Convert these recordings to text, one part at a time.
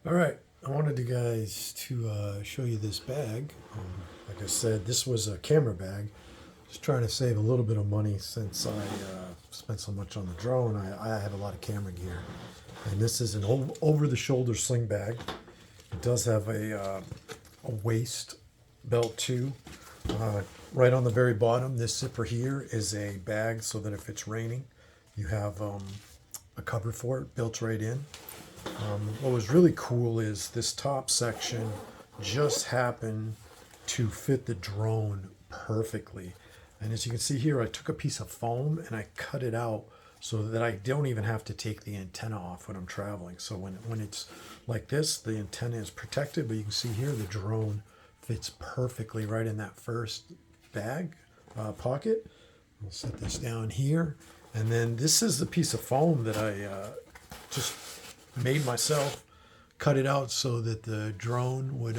All right, I wanted you guys to show you this bag. Like I said, this was a camera bag. Just trying to save a little bit of money since I spent so much on the drone. I have a lot of camera gear. And this is an over-the-shoulder sling bag. It does have a waist belt too. Right on the very bottom, this zipper here is a bag so that if it's raining, you have a cover for it built right in. What was really cool is this top section just happened to fit the drone perfectly. And as you can see here, I took a piece of foam and I cut it out so that I don't even have to take the antenna off when I'm traveling. So when it's like this, the antenna is protected, but you can see here the drone fits perfectly right in that first bag pocket. I'll set this down here. And then this is the piece of foam that I just made myself, cut it out so that the drone would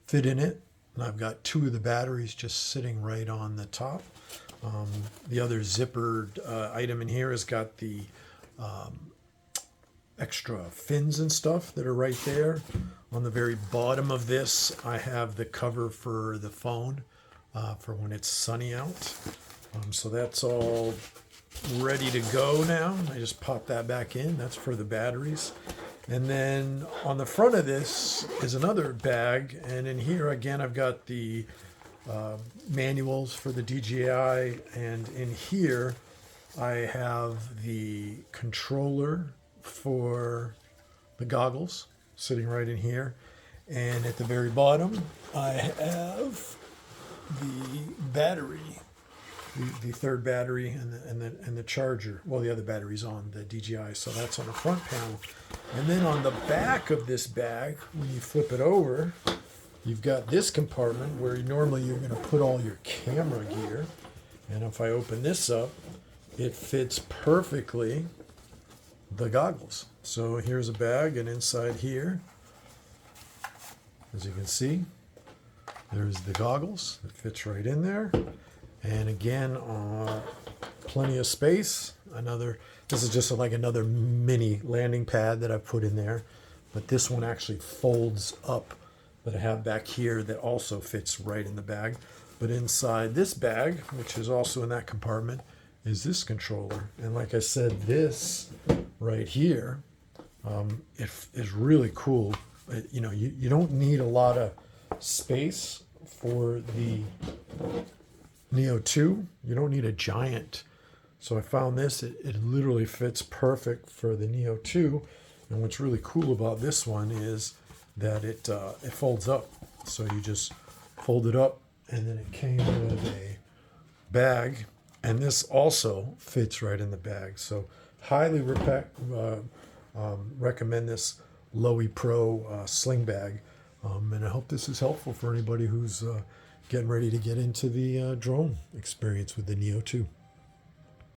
fit in it. And I've got two of the batteries just sitting right on the top. The other zippered item in here has got the extra fins and stuff that are right there. On the very bottom of this, I have the cover for the phone for when it's sunny out. So that's all ready to go now. I just pop that back in. That's for the batteries. And then on the front of this is another bag. And in here, again, I've got the manuals for the DJI. And in here, I have the controller for the goggles sitting right in here. And at the very bottom, I have the battery, the third battery and the charger. Well, the other battery's on the DJI, so that's on the front panel. And then on the back of this bag, when you flip it over, you've got this compartment where normally you're going to put all your camera gear. And if I open this up, it fits perfectly the goggles. So here's a bag, and inside here, as you can see, there's the goggles. It fits right in there. And again, plenty of space. This is just like another mini landing pad that I put in there. But this one actually folds up that I have back here that also fits right in the bag. But inside this bag, which is also in that compartment, is this controller. And like I said, this right here is really cool. You don't need a lot of space for the Neo 2. You don't need a giant. So I found this, it literally fits perfect for the Neo 2. And what's really cool about this one is that it folds up. So you just fold it up, and then it came with a bag. And this also fits right in the bag. So highly recommend this Lowepro sling bag. And I hope this is helpful for anybody who's getting ready to get into the drone experience with the Neo 2.